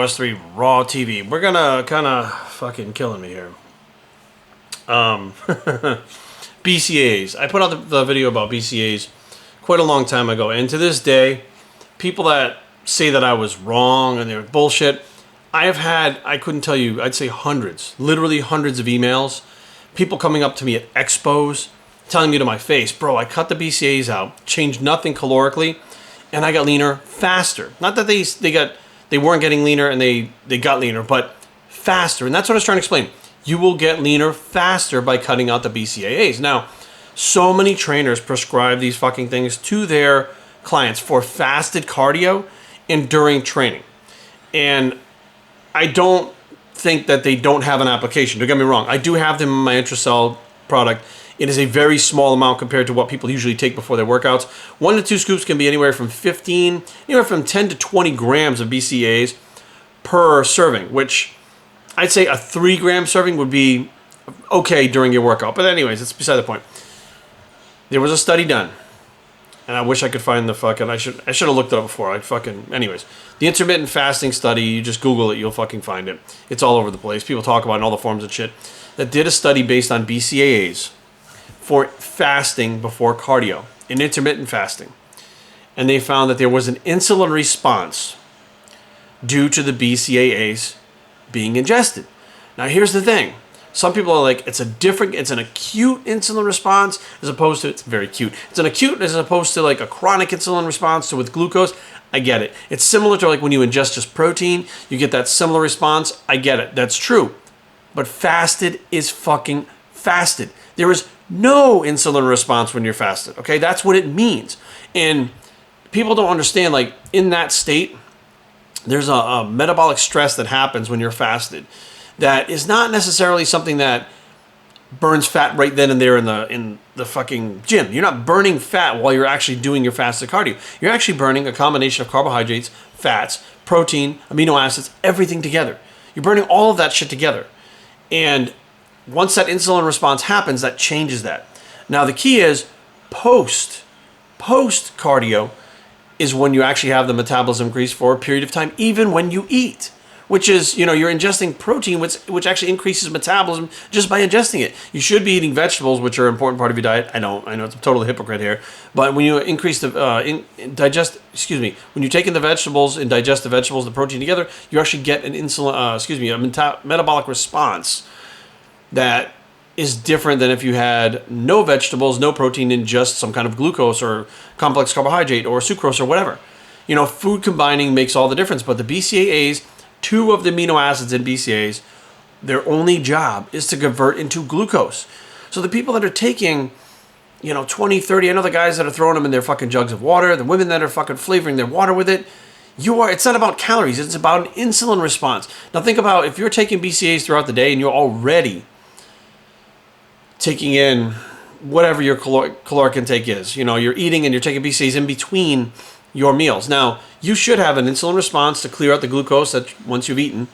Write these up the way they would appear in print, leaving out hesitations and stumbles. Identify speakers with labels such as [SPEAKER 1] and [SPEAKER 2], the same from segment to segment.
[SPEAKER 1] OS3 Raw TV. We're gonna kind of fucking killing me here. BCAAs. I put out the video about BCAAs quite a long time ago, and to this day, people that say that I was wrong and they were bullshit, I have had, I couldn't tell you, I'd say hundreds, literally hundreds of emails, people coming up to me at expos, telling me to my face, bro, I cut the BCAAs out, changed nothing calorically, and I got leaner faster. Not that they weren't getting leaner and they got leaner, but faster. And that's what I was trying to explain. You will get leaner faster by cutting out the BCAAs. Now, so many trainers prescribe these fucking things to their clients for fasted cardio and during training. And I don't think that they don't have an application. Don't get me wrong. I do have them in my Intracell product. It is a very small amount compared to what people usually take before their workouts. 1 to 2 scoops can be anywhere from 10 to 20 grams of BCAAs per serving, which I'd say a 3 gram serving would be okay during your workout. But anyways, it's beside the point. There was a study done, and I wish I could find the fucking, I should have looked it up before. Anyways, the intermittent fasting study, you just Google it, you'll fucking find it. It's all over the place. People talk about it in all the forums and shit. That did a study based on BCAAs for fasting before cardio, in intermittent fasting. And they found that there was an insulin response due to the BCAAs being ingested. Now here's the thing. Some people are like, it's an acute insulin response as opposed to, it's very cute. It's an acute as opposed to like a chronic insulin response to with glucose. I get it. It's similar to like when you ingest just protein, you get that similar response. I get it. That's true. But fasted is fucking fasted. There is no insulin response when you're fasted. Okay, that's what it means. And people don't understand, like in that state, there's a metabolic stress that happens when you're fasted that is not necessarily something that burns fat right then and there in the fucking gym. You're not burning fat while you're actually doing your fasted cardio. You're actually burning a combination of carbohydrates, fats, protein, amino acids, everything together. You're burning all of that shit together. And once that insulin response happens, that changes that. Now the key is post cardio is when you actually have the metabolism increase for a period of time, even when you eat, which is, you're ingesting protein, which actually increases metabolism just by ingesting it. You should be eating vegetables, which are an important part of your diet. I know it's a total hypocrite here, but when you increase the when you take in the vegetables and digest the vegetables, the protein together, you actually get an metabolic response that is different than if you had no vegetables, no protein, and just some kind of glucose or complex carbohydrate or sucrose or whatever. Food combining makes all the difference, but the BCAAs, 2 of the amino acids in BCAAs, their only job is to convert into glucose. So the people that are taking, 20, 30, I know the guys that are throwing them in their fucking jugs of water, the women that are fucking flavoring their water with it, it's not about calories, it's about an insulin response. Now think about if you're taking BCAAs throughout the day and you're already taking in whatever your caloric intake is. You're eating and you're taking BCAAs in between your meals. Now, you should have an insulin response to clear out the glucose that once you've eaten.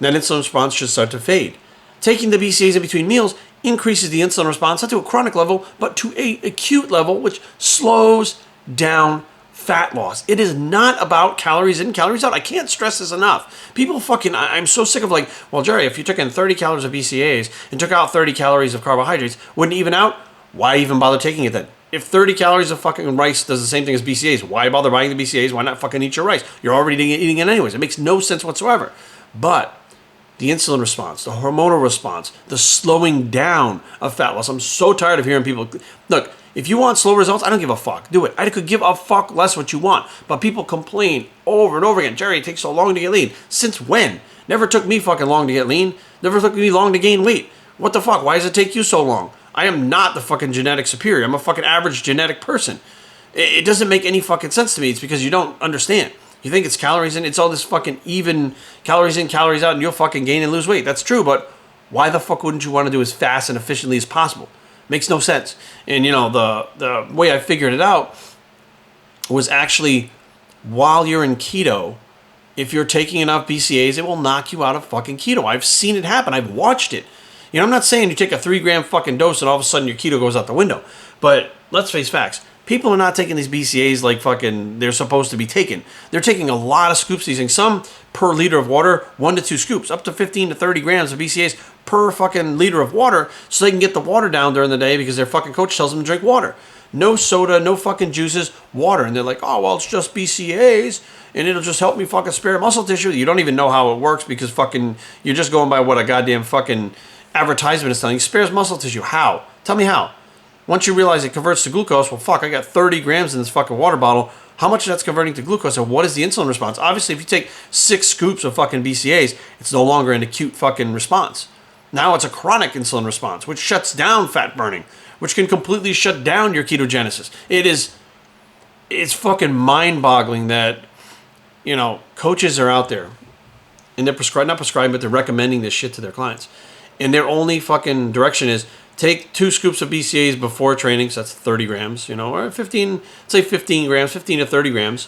[SPEAKER 1] That insulin response should start to fade. Taking the BCAAs in between meals increases the insulin response, not to a chronic level, but to an acute level, which slows down fat loss. It is not about calories in, calories out. I can't stress this enough. People I'm so sick of like, well, Jerry, if you took in 30 calories of BCAAs and took out 30 calories of carbohydrates, wouldn't even out? Why even bother taking it then? If 30 calories of fucking rice does the same thing as BCAAs, why bother buying the BCAAs? Why not fucking eat your rice? You're already eating it anyways. It makes no sense whatsoever. But the insulin response, the hormonal response, the slowing down of fat loss. I'm so tired of hearing people, look, if you want slow results, I don't give a fuck. Do it. I could give a fuck less what you want. But people complain over and over again, Jerry, it takes so long to get lean. Since when? Never took me fucking long to get lean. Never took me long to gain weight. What the fuck? Why does it take you so long? I am not the fucking genetic superior. I'm a fucking average genetic person. It doesn't make any fucking sense to me. It's because you don't understand. You think it's calories in, it's all this fucking even calories in, calories out, and you'll fucking gain and lose weight. That's true, but why the fuck wouldn't you want to do as fast and efficiently as possible? Makes no sense. And the way I figured it out was actually while you're in keto, if you're taking enough BCAAs, it will knock you out of fucking keto. I've seen it happen. I've watched it. I'm not saying you take a 3 gram fucking dose and all of a sudden your keto goes out the window. But let's face facts. People are not taking these BCAAs like fucking they're supposed to be taken. They're taking a lot of scoops of these things. Some per liter of water, 1 to 2 scoops, up to 15 to 30 grams of BCAAs per fucking liter of water, so they can get the water down during the day because their fucking coach tells them to drink water. No soda, no fucking juices, water. And they're like, oh, well, it's just BCAAs, and it'll just help me fucking spare muscle tissue. You don't even know how it works because fucking you're just going by what a goddamn fucking advertisement is telling you. Spares muscle tissue. How? Tell me how. Once you realize it converts to glucose, well, fuck, I got 30 grams in this fucking water bottle. How much of that's converting to glucose, and what is the insulin response? Obviously, if you take 6 scoops of fucking BCAAs, it's no longer an acute fucking response. Now it's a chronic insulin response, which shuts down fat burning, which can completely shut down your ketogenesis. It's fucking mind-boggling that, you know, coaches are out there, and they're not prescribing, but they're recommending this shit to their clients. And their only fucking direction is take 2 scoops of BCAAs before training, so that's 30 grams, you know, or 15, say 15 grams, 15 to 30 grams.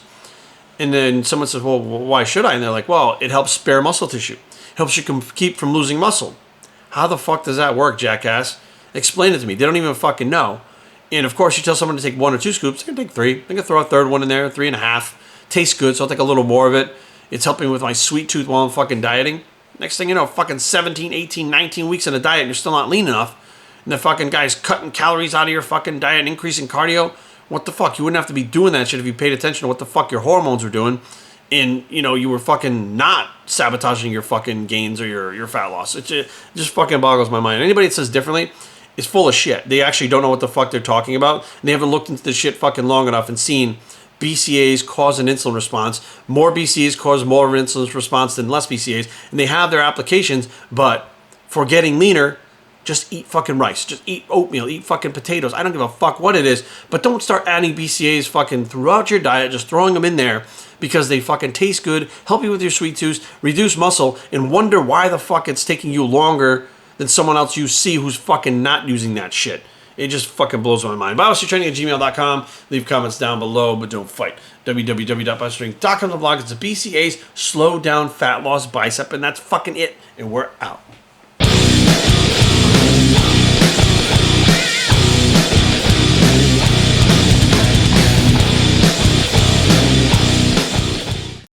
[SPEAKER 1] And then someone says, well, why should I? And they're like, well, it helps spare muscle tissue. It helps you keep from losing muscle. How the fuck does that work, jackass? Explain it to me. They don't even fucking know. And of course, you tell someone to take 1 or 2 scoops, they can take 3. They can throw a third one in there, 3.5. Tastes good, so I'll take a little more of it. It's helping with my sweet tooth while I'm fucking dieting. Next thing you know, fucking 17, 18, 19 weeks in a diet and you're still not lean enough. And the fucking guy's cutting calories out of your fucking diet and increasing cardio. What the fuck? You wouldn't have to be doing that shit if you paid attention to what the fuck your hormones were doing. And, you know, you were fucking not sabotaging your fucking gains or your fat loss. It just fucking boggles my mind. Anybody that says differently is full of shit. They actually don't know what the fuck they're talking about. And they haven't looked into this shit fucking long enough and seen BCAAs cause an insulin response. More BCAAs cause more of an insulin response than less BCAAs. And they have their applications, but for getting leaner, just eat fucking rice. Just eat oatmeal. Eat fucking potatoes. I don't give a fuck what it is. But don't start adding BCAAs fucking throughout your diet, just throwing them in there because they fucking taste good, help you with your sweet tooth, reduce muscle, and wonder why the fuck it's taking you longer than someone else you see who's fucking not using that shit. It just fucking blows my mind. BioStrengthTraining@gmail.com. Leave comments down below, but don't fight. www.biostrength.com. The blog. It's a BCAAs slow down fat loss bicep, and that's fucking it. And we're out.